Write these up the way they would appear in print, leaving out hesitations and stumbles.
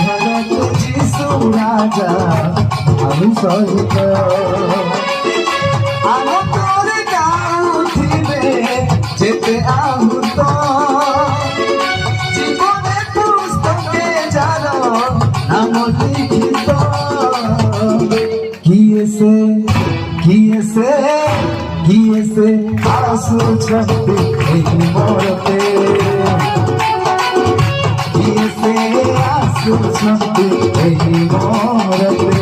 ঘরতে যিশু রাজা আমি সহিত আনন্দরে গাউথিবে যেতে আহুত জীবনে পুস্তকে যার নাম লিখিত কিয়েছে আসুছন্তি এই মরতে কিয়েছে আসুছন্তি এই মরতে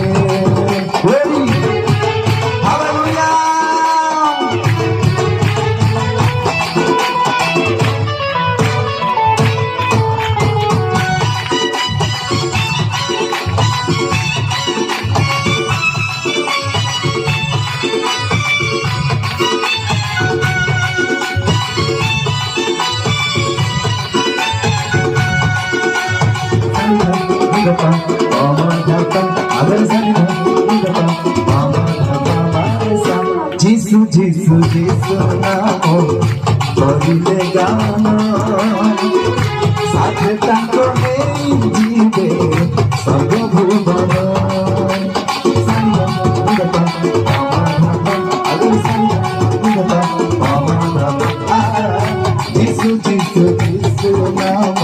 যিশু যিশু যিশু নাম করিলে গান সাথে তাঙ্ক নেই জীবে সর্বভুবন যিশু যিশু যিশু নাম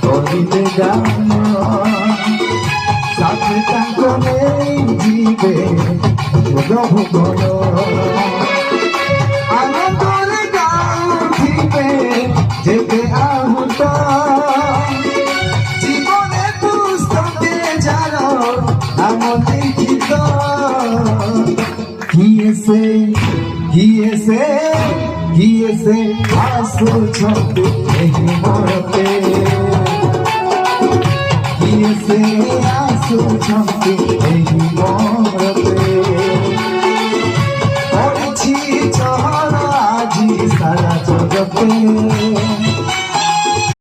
করিলে গান সাথে তাঙ্ক নেই জীবে সর্বভুবন আনন্দরে গাউথিবে যেতে আহুত জীবনে পুস্তকে যার নাম লিখিত কিয়েছে আসুছন্তি এই মরতে কিয়েছে আসুছন্তি এই মরতে পড়েছি চহর আজি সারা জগতে